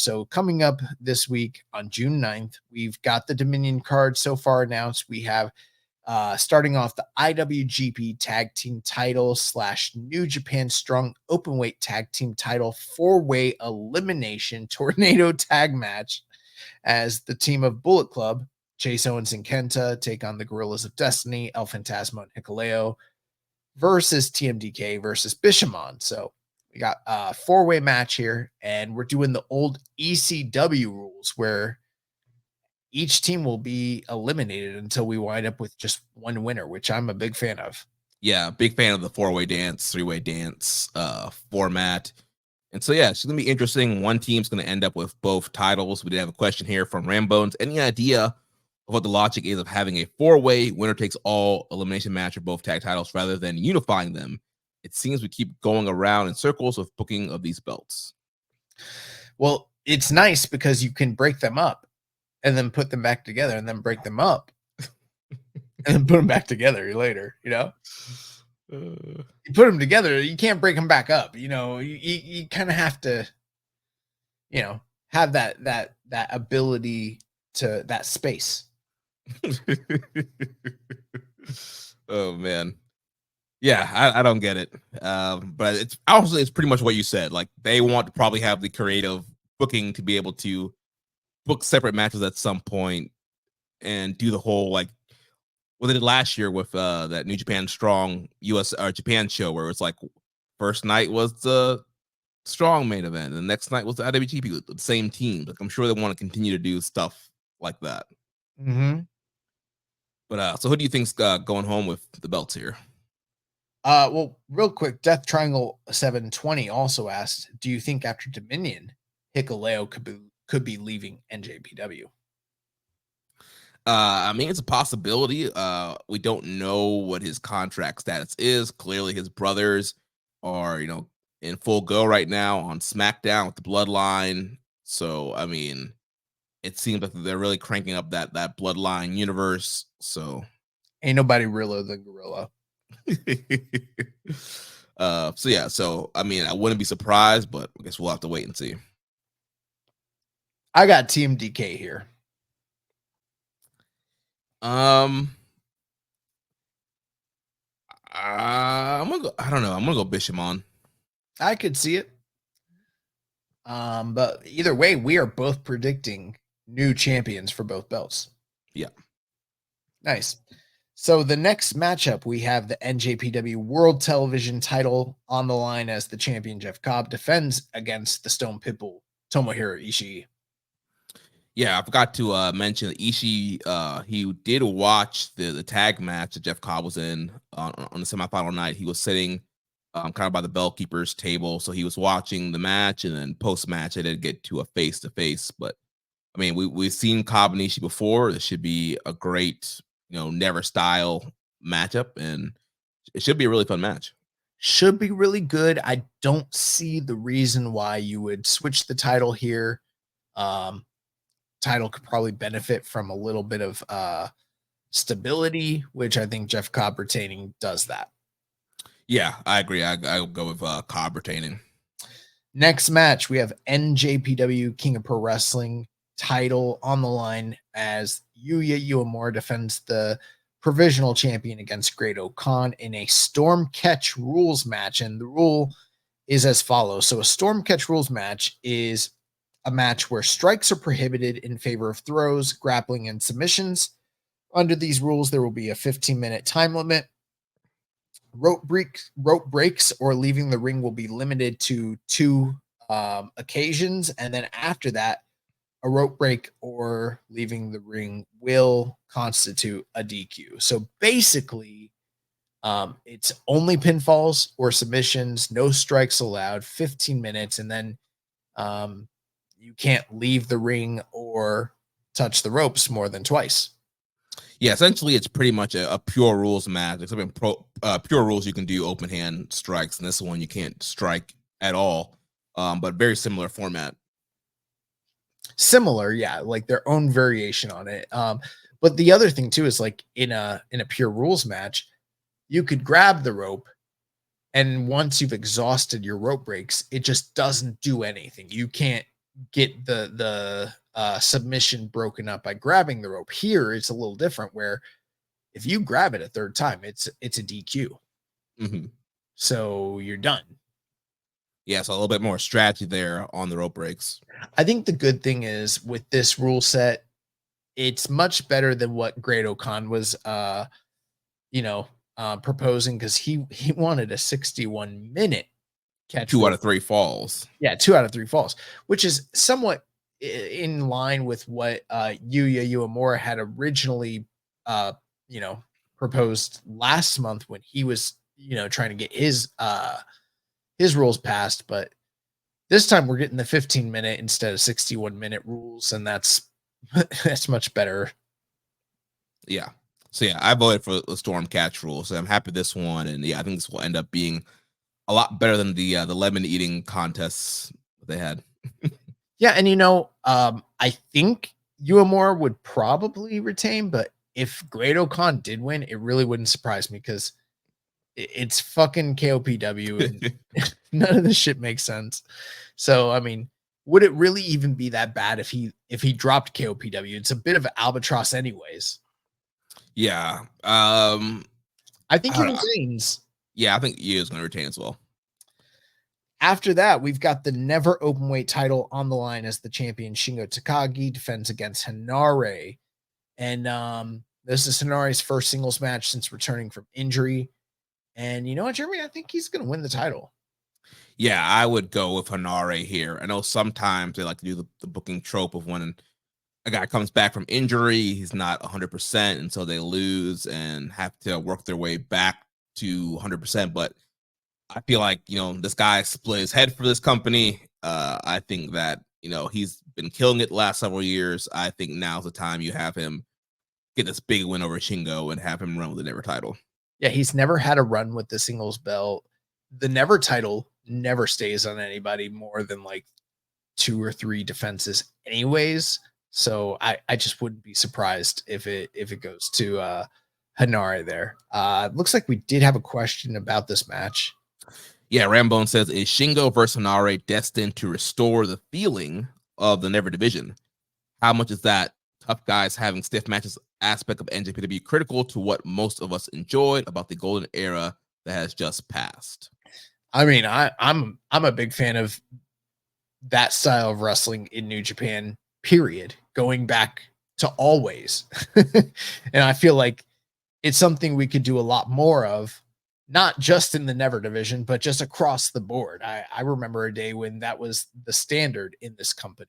So coming up this week on June 9th, we've got the Dominion card so far announced. We have starting off the IWGP Tag Team title / New Japan Strong Openweight Tag Team title 4-way elimination tornado tag match as the team of Bullet Club, Chase Owens and Kenta, take on the Guerrillas of Destiny, El Fantasma and Hikuleo versus TMDK versus Bishamon. So we got a 4-way match here, and we're doing the old ECW rules where each team will be eliminated until we wind up with just one winner, which I'm a big fan of. Yeah, big fan of the 4-way dance, 3-way dance format. And so, yeah, it's going to be interesting. One team's going to end up with both titles. We did have a question here from Rambones. Any idea of what the logic is of having a 4-way winner-takes-all elimination match for both tag titles rather than unifying them? It seems we keep going around in circles with booking of these belts. Well, it's nice because you can break them up and then put them back together and then break them up and then put them back together later, you know? You put them together, you can't break them back up. You know, you kind of have to, you know, have that ability to that space. Oh, man. Yeah, I don't get it. But it's obviously it's pretty much what you said. Like, they want to probably have the creative booking to be able to book separate matches at some point and do the whole like what they did last year with that New Japan Strong US or Japan show where it's like first night was the Strong main event and the next night was the IWGP with the same team. Like, I'm sure they want to continue to do stuff like that. Mm-hmm. But so who do you think's going home with the belts here? Well, real quick, Death Triangle 720 also asked, do you think after Dominion, Hikuleo could be leaving NJPW? I mean, it's a possibility. We don't know what his contract status is. Clearly, his brothers are, in full go right now on SmackDown with the Bloodline. So, I mean, it seems like they're really cranking up that Bloodline universe. So, ain't nobody realer than Gorilla. So I mean, I wouldn't be surprised, but I guess we'll have to wait and see. I got Team DK here. I'm gonna go. I don't know. I'm gonna go Bishamon. I could see it. But either way, we are both predicting new champions for both belts. Yeah. Nice. So the next matchup, we have the NJPW World Television title on the line as the champion Jeff Cobb defends against the Stone Pitbull Tomohiro Ishii. Yeah, I forgot to mention that Ishii, he did watch the tag match that Jeff Cobb was in on the semifinal night. He was sitting kind of by the bell keeper's table, so he was watching the match, and then post-match, I did get to a face-to-face. But, I mean, we've seen Cobb and Ishii before. This should be a great, never style matchup, and it should be a really fun match. Should be really good. I don't see the reason why you would switch the title here. Title could probably benefit from a little bit of stability, which I think Jeff Cobb retaining does that. Yeah, I agree. I'll go with Cobb retaining. Next match, we have NJPW King of Pro Wrestling title on the line as Yuya Uemura defends the provisional champion against Great-O-Khan in a Storm Catch rules match. And the rule is as follows. So a Storm Catch rules match is a match where strikes are prohibited in favor of throws, grappling, and submissions. Under these rules, there will be a 15-minute time limit. Rope breaks or leaving the ring will be limited to 2 occasions. And then after that, a rope break or leaving the ring will constitute a DQ. So basically, it's only pinfalls or submissions, no strikes allowed, 15 minutes, and then you can't leave the ring or touch the ropes more than twice. Yeah, essentially, it's pretty much a pure rules match. Except in pure rules, you can do open hand strikes, and this one you can't strike at all. But very similar format. Similar, yeah, like their own variation on it. But the other thing too is like in a pure rules match, you could grab the rope, and once you've exhausted your rope breaks, it just doesn't do anything. You can't get the submission broken up by grabbing the rope. Here, it's a little different where if you grab it a third time, it's a DQ. Hmm. So you're done. Yeah, so a little bit more strategy there on the rope breaks. I think the good thing is with this rule set, it's much better than what Great O'Khan was you know, proposing because he wanted a 61-minute catch 2 out rule. of 3 falls. Yeah, 2 out of 3 falls, which is somewhat in line with what Yuya Uemura had originally uh, you know, proposed last month when he was, trying to get his rules passed, but this time we're getting the 15-minute instead of 61-minute rules, and that's that's much better. Yeah. So yeah, I voted for the storm catch rule. So I'm happy this one, and yeah, I think this will end up being a lot better than the lemon eating contests they had. Yeah, and I think Uemura would probably retain, but if Great O'Khan did win, it really wouldn't surprise me because it's fucking KOPW and none of this shit makes sense. So, I mean, would it really even be that bad if he dropped KOPW? It's a bit of an albatross, anyways. Yeah. I think I he don't know. retains. Yeah, I think Yu is going to retain as well. After that, we've got the never openweight title on the line as the champion Shingo Takagi defends against Hanare. And this is Hanare's first singles match since returning from injury. And you know what, Jeremy? I think he's going to win the title. Yeah, I would go with Hanare here. I know sometimes they like to do the booking trope of when a guy comes back from injury, he's not 100%, and so they lose and have to work their way back to 100%. But I feel like, this guy split his head for this company. I think that, he's been killing it the last several years. I think now's the time you have him get this big win over Shingo and have him run with the Never title. Yeah, he's never had a run with the singles belt. The Never title never stays on anybody more than like 2 or 3 defenses, anyways. So I just wouldn't be surprised if it goes to Hanare there. Looks like we did have a question about this match. Yeah, Rambone says, is Shingo versus Hanare destined to restore the feeling of the Never division? How much is that tough guys having stiff matches aspect of NJPW critical to what most of us enjoyed about the golden era that has just passed? I mean, I'm a big fan of that style of wrestling in New Japan, period, going back to always. And I feel like it's something we could do a lot more of, not just in the Never division, but just across the board. I remember a day when that was the standard in this company.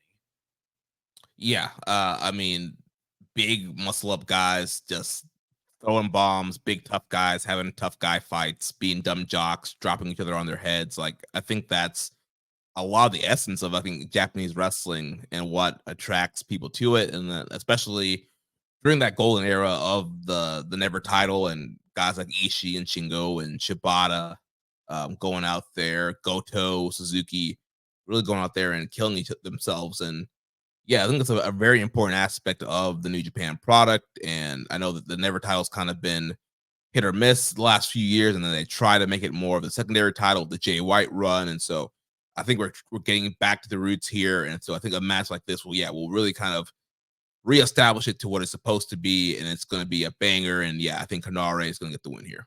Yeah, I mean, big muscle up guys just throwing bombs, big tough guys having tough guy fights, being dumb jocks, dropping each other on their heads. Like, I think that's a lot of the essence of, I think, Japanese wrestling and what attracts people to it, and especially during that golden era of the Never title and guys like Ishii and Shingo and Shibata going out there, Goto, Suzuki, really going out there and killing themselves. And yeah, I think it's a very important aspect of the New Japan product. And I know that the Never title's kind of been hit or miss the last few years, and then they try to make it more of the secondary title, the Jay White run. And so I think we're getting back to the roots here. And so I think a match like this will really kind of reestablish it to what it's supposed to be, and it's going to be a banger. And yeah, I think Hanare is going to get the win here.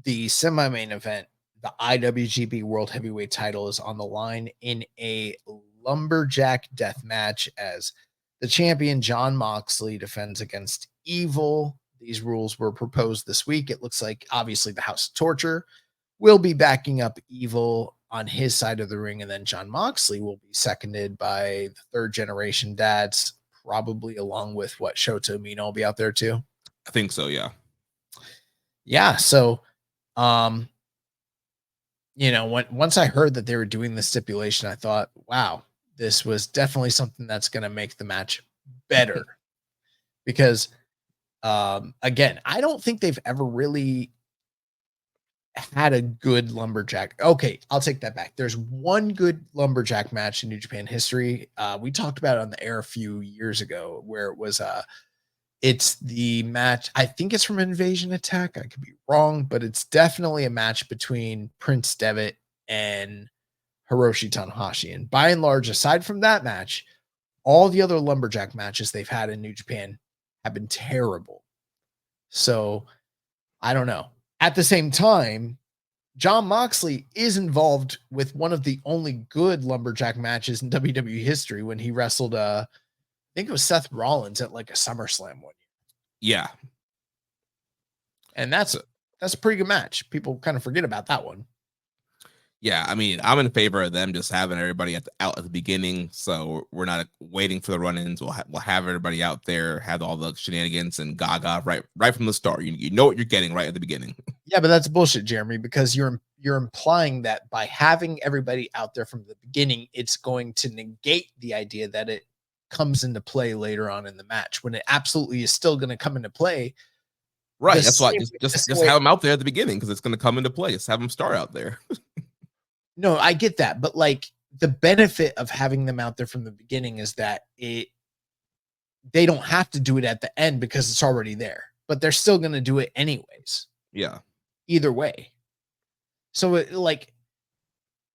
The semi-main event, the IWGP World Heavyweight title, is on the line in a lumberjack death match as the champion Jon Moxley defends against Evil. These rules were proposed this week. It looks like obviously the House of Torture will be backing up Evil on his side of the ring, and then Jon Moxley will be seconded by the third generation dads, probably along with what Shota Umino will be out there too. I think so, yeah. Yeah, so um once I heard that they were doing the stipulation, I thought, wow, this was definitely something that's going to make the match better because again, I don't think they've ever really had a good lumberjack. Okay, I'll take that back. There's one good lumberjack match in New Japan history. We talked about it on the air a few years ago where it was it's the match. I think it's from Invasion Attack. I could be wrong, but it's definitely a match between Prince Devitt and Hiroshi Tanahashi. And by and large, aside from that match, all the other lumberjack matches they've had in New Japan have been terrible. So I don't know. At the same time, Jon Moxley is involved with one of the only good lumberjack matches in WWE history when he wrestled, I think it was Seth Rollins at like a SummerSlam one year. Yeah. And that's a pretty good match. People kind of forget about that one. Yeah, I mean, I'm in favor of them just having everybody out at the beginning, so we're not waiting for the run-ins. We'll have everybody out there, have all the shenanigans and gaga right from the start. You know what you're getting right at the beginning. Yeah, but that's bullshit, Jeremy, because you're implying that by having everybody out there from the beginning, it's going to negate the idea that it comes into play later on in the match, when it absolutely is still going to come into play. Right. That's why just have them out there at the beginning, because it's going to come into play. Just have them start out there. No, I get that, but like the benefit of having them out there from the beginning is that they don't have to do it at the end because it's already there, but they're still going to do it anyways. Yeah. Either way. So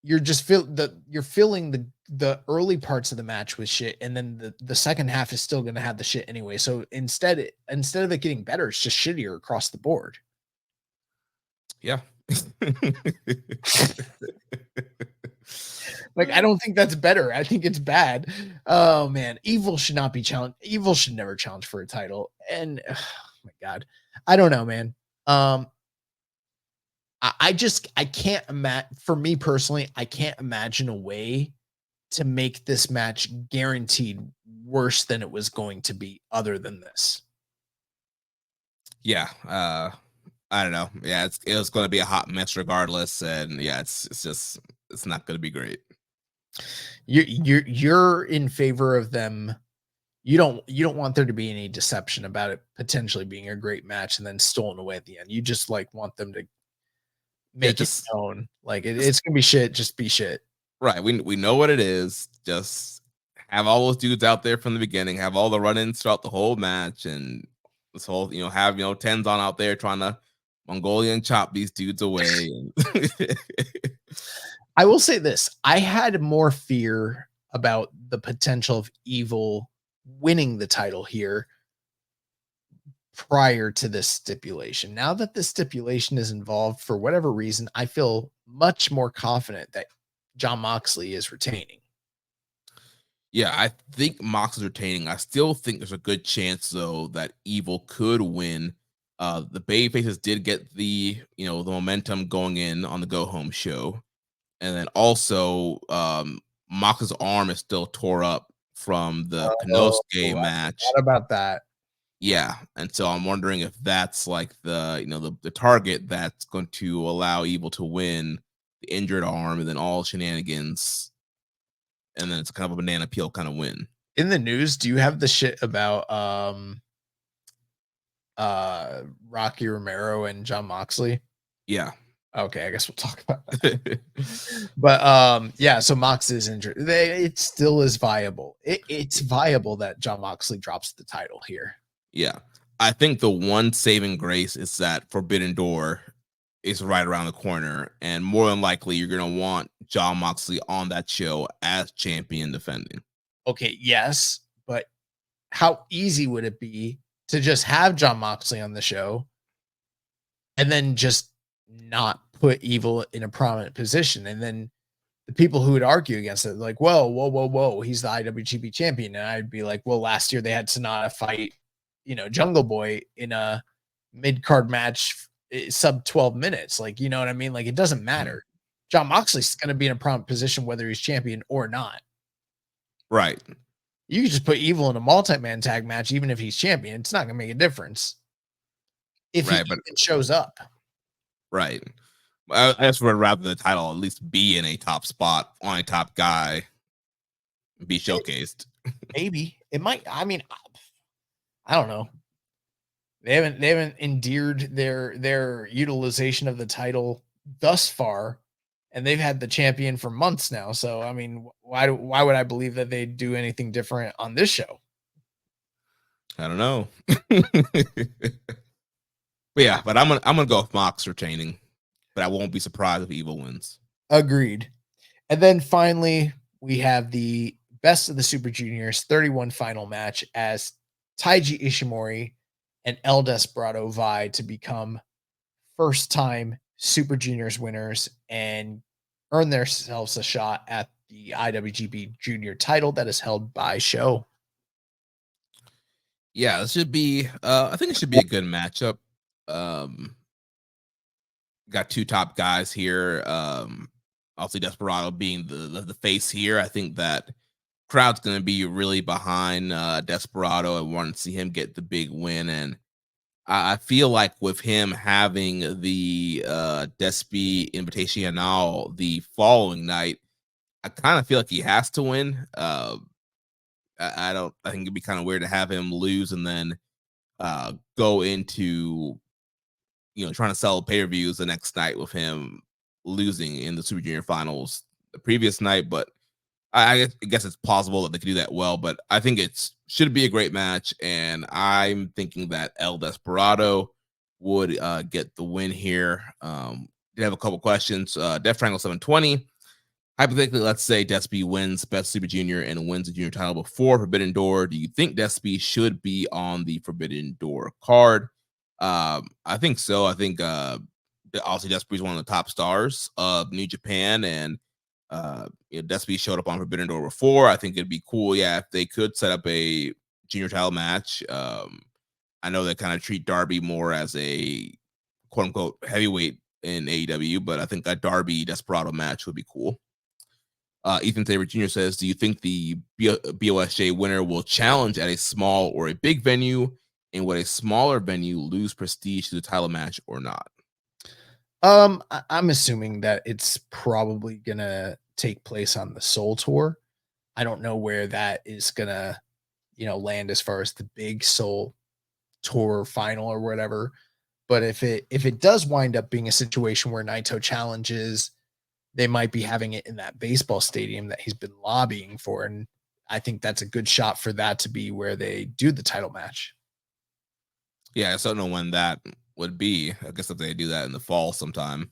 you're just you're filling the early parts of the match with shit, and then the second half is still going to have the shit anyway. So instead of it getting better, it's just shittier across the board. Yeah. Like, I don't think that's better. I think it's bad. Oh man, Evil should not be challenged. Evil should never challenge for a title. And oh my God, I don't know, man. I can't imagine, for me personally, I can't imagine a way to make this match guaranteed worse than it was going to be other than this. Yeah. I don't know. Yeah, it was going to be a hot mess regardless. And yeah, it's not going to be great. You're in favor of them. You don't want there to be any deception about it potentially being a great match and then stolen away at the end. You just like want them to make it known, like it's gonna be shit. Just be shit. Right. We know what it is. Just have all those dudes out there from the beginning. Have all the run-ins throughout the whole match, and this whole have Tenzan out there trying to Mongolian chop these dudes away. I will say this: I had more fear about the potential of Evil winning the title here prior to this stipulation. Now that the stipulation is involved, for whatever reason, I feel much more confident that Jon Moxley is retaining. Yeah, I think Moxley's retaining. I still think there's a good chance, though, that Evil could win. The babyfaces did get the the momentum going in on the go home show, and then also Moxley's arm is still tore up from the Konosuke match. What about that? Yeah, and so I'm wondering if that's like the target that's going to allow Evil to win the injured arm, and then all shenanigans, and then it's kind of a banana peel kind of win. In the news, do you have the shit about Rocky Romero and Jon Moxley? Yeah. Okay, I guess we'll talk about that. But yeah, so Mox is injured. It still is viable. It's viable that Jon Moxley drops the title here. Yeah. I think the one saving grace is that Forbidden Door is right around the corner, and more than likely you're going to want Jon Moxley on that show as champion defending. Okay, yes, but how easy would it be to just have Jon Moxley on the show and then just not put Evil in a prominent position? And then the people who would argue against it, like, whoa, he's the IWGP champion. And I'd be like, well, last year they had Sonata fight, Jungle Boy in a mid-card match, sub 12 minutes. Like, you know what I mean? Like, it doesn't matter. Jon Moxley's going to be in a prominent position whether he's champion or not. Right. You can just put Evil in a multi-man tag match, even if he's champion. It's not going to make a difference if he shows up. Right. I just would rather the title at least be in a top spot on a top guy, be showcased. Maybe it might. I mean, I don't know. They haven't endeared their utilization of the title thus far, and they've had the champion for months now. So I mean, why would I believe that they do anything different on this show? I don't know. But yeah, but I'm gonna go with Mox retaining, but I won't be surprised if Evil wins. Agreed. And then finally, we have the best of the Super Juniors 31 final match as Taiji Ishimori and El Desperado vie to become first time Super Juniors winners and earn themselves a shot at the IWGP Junior title that is held by Show. Yeah, this should be. I think it should be a good matchup. Um, got two top guys here. Obviously Desperado being the face here. I think that crowd's going to be really behind Desperado and wanting to see him get the big win. And I feel like with him having the Despy Invitational the following night, I kind of feel like he has to win. I don't. I think it'd be kind of weird to have him lose and then go into trying to sell pay-per-views the next night with him losing in the Super Junior finals the previous night. But I guess it's possible that they could do that well, but I think it's should be a great match, and I'm thinking that El Desperado would get the win here. Did have a couple questions. Def Triangle 720. Hypothetically, let's say Despy wins Best Super Junior and wins the junior title before Forbidden Door. Do you think Despy should be on the Forbidden Door card? I think so. I think obviously Despy is one of the top stars of New Japan, and Despy showed up on Forbidden Door before. I think it'd be cool, yeah, if they could set up a junior title match. I know they kind of treat Darby more as a quote unquote heavyweight in AEW, but I think a Darby Desperado match would be cool. Ethan Saber Jr. says, do you think the BOSJ winner will challenge at a small or a big venue? And would a smaller venue lose prestige to the title match or not? I'm assuming that it's probably gonna take place on the Soul Tour. I don't know where that is gonna, land as far as the big Soul Tour final or whatever. But if it does wind up being a situation where Naito challenges, they might be having it in that baseball stadium that he's been lobbying for, and I think that's a good shot for that to be where they do the title match. Yeah, I just don't know when that would be. I guess if they do that in the fall sometime.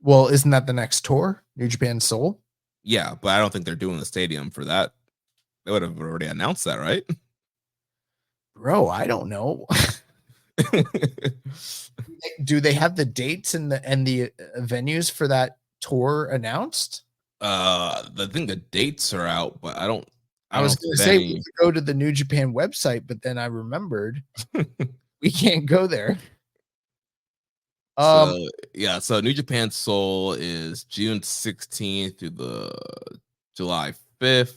Well, isn't that the next tour, New Japan Soul? Yeah, but I don't think they're doing the stadium for that. They would have already announced that, right? Bro, I don't know. Do they have the dates and the venues for that tour announced? I think the dates are out, but I I was don't gonna see say we any. could go to the New Japan website, but then I remembered we can't go there. Um, So yeah, so New Japan Soul is June 16th through the July 5th.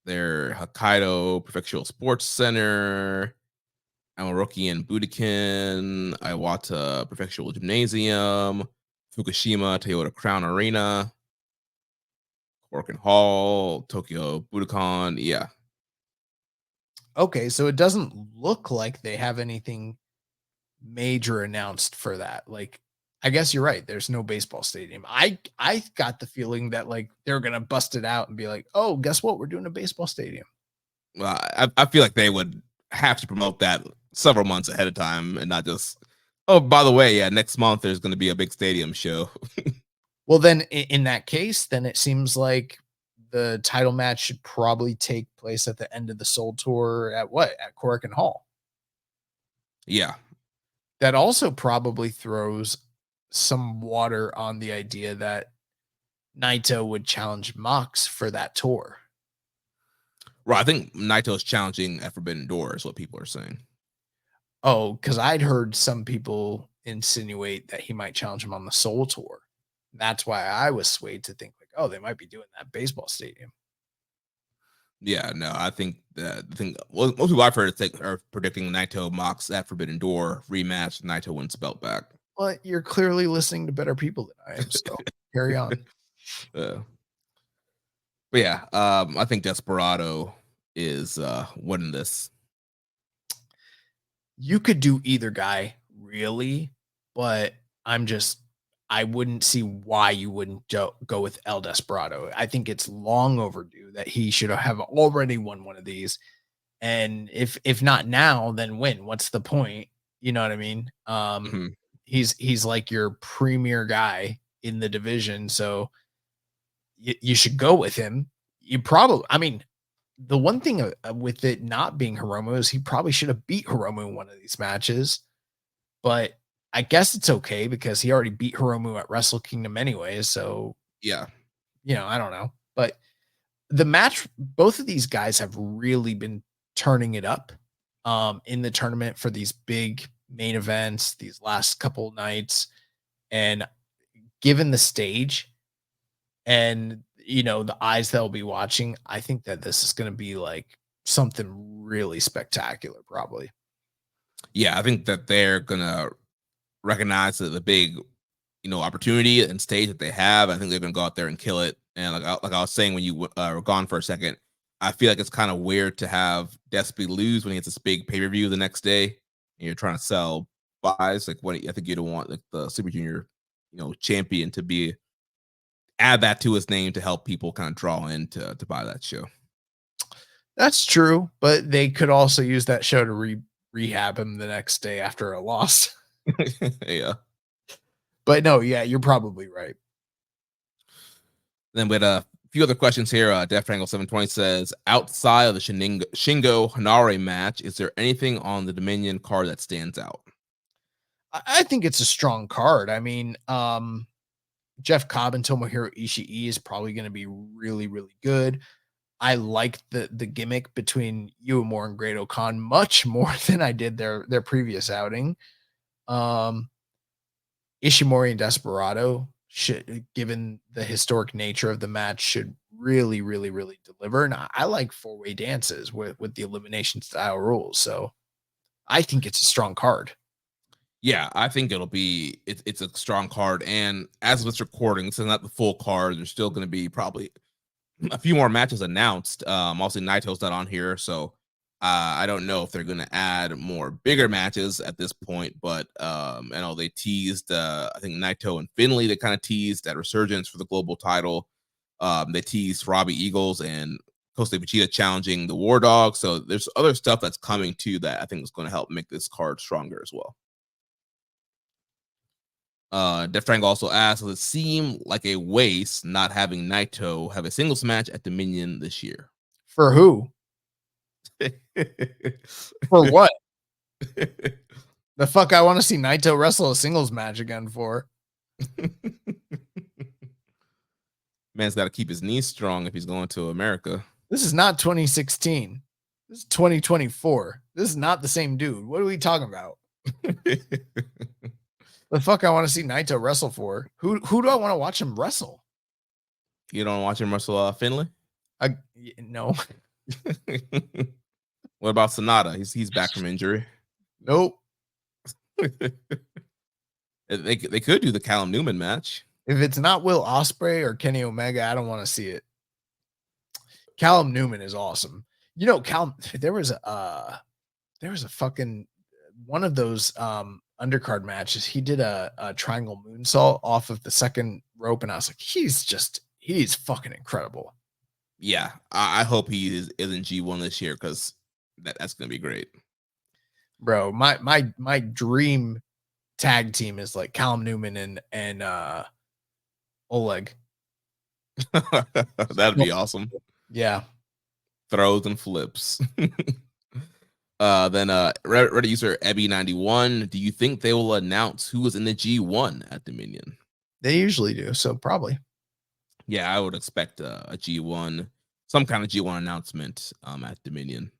Their Hokkaido Prefectural Sports Center, Amaroki and Budokan, Iwata Prefectural Gymnasium, Fukushima Toyota Crown Arena, Korakuen Hall, Tokyo Budokan. Yeah. okay, so it doesn't look like they have anything major announced for that. Like, I guess you're right. There's no baseball stadium. I got the feeling that like they're gonna bust it out and be like, oh, guess what? We're doing a baseball stadium. Well, I feel like they would have to promote that several months ahead of time and not just, oh, by the way, yeah, next month there's going to be a big stadium show. Well, then in that case, then it seems like the title match should probably take place at the end of the Soul Tour at what? At Korakuen Hall. Yeah. That also probably throws some water on the idea that Naito would challenge Mox for that tour. Right. I think Naito's challenging at Forbidden Door is what people are saying. Oh, because I'd heard some people insinuate that he might challenge him on the Soul Tour. That's why I was swayed to think like, oh, they might be doing that baseball stadium. Yeah, no, I think well, most people I've heard are predicting Naito Mox at Forbidden Door rematch. Naito wins belt back. Well, you're clearly listening to better people than I am. So carry on. uh, but yeah, I think Desperado is winning this. You could do either guy, really, but I wouldn't see why you wouldn't go with El Desperado. I think it's long overdue that he should have already won one of these. And if not now, then when? What's the point? You know what I mean? Mhm. He's like your premier guy in the division, so you should go with him. You probably, I mean, the one thing with it not being Hiromu is he probably should have beat Hiromu in one of these matches, but I guess it's okay because he already beat Hiromu at Wrestle Kingdom anyway. So, Yeah. I don't know. But the match, both of these guys have really been turning it up in the tournament for these big main events, these last couple nights. And given the stage and the eyes that will be watching, I think that this is going to be like something really spectacular, probably. Yeah, I think that they're gonna recognize the big, opportunity and stage that they have. I think they're gonna go out there and kill it. And like I was saying when you were gone for a second, I feel like it's kind of weird to have Despy lose when he gets this big pay per view the next day, and you're trying to sell buys. Like, what I think you don't want like the Super Junior, champion to be add that to his name to help people kind of draw in to buy that show. That's true, but they could also use that show to rehab him the next day after a loss. Yeah. But no, yeah, you're probably right. Then we had a few other questions here. Death Triangle 720 says, outside of the Shingo Hanare match, is there anything on the Dominion card that stands out? I think it's a strong card. I mean, Jeff Cobb and Tomohiro Ishii is probably going to be really, really good. I like the gimmick between Uemura and Great Khan much more than I did their previous outing. Ishimori and Desperado should, given the historic nature of the match, should really, really, really deliver. And I like four-way dances with the elimination style rules. So I think it's a strong card. Yeah, I think it's a strong card. And as of this recording, this is not the full card. There's still going to be probably a few more matches announced. Also, Naito's not on here, so I don't know if they're going to add more bigger matches at this point. But I know they teased, I think Naito and Finley. They kind of teased that Resurgence for the global title. They teased Robbie Eagles and Kosei Vegeta challenging the War Dog. So there's other stuff that's coming too that I think is going to help make this card stronger as well. Def Triangle also asks, does it seem like a waste not having Naito have a singles match at Dominion this year? For who? For what? The fuck I want to see Naito wrestle a singles match again for? Man's got to keep his knees strong if he's going to America. This is not 2016. This is 2024. This is not the same dude. What are we talking about? The fuck I want to see Naito wrestle for? Who do I want to watch him wrestle? You don't watch him wrestle Finley? No. What about Sonata? He's back from injury. Nope. They could do the Callum Newman match. If it's not Will Ospreay or Kenny Omega, I don't want to see it. Callum Newman is awesome. Callum, there was a fucking one of those undercard matches. He did a triangle moonsault off of the second rope, and I was like, he's fucking incredible. Yeah, I hope he is in G1 this year because that's gonna be great, bro. My dream tag team is like Callum Newman and Oleg. That'd be awesome. Yeah, throws and flips. Then Reddit user Ebby91, do you think they will announce who was in the G1 at Dominion? They usually do, so probably. Yeah, I would expect a G1, some kind of G1 announcement at Dominion.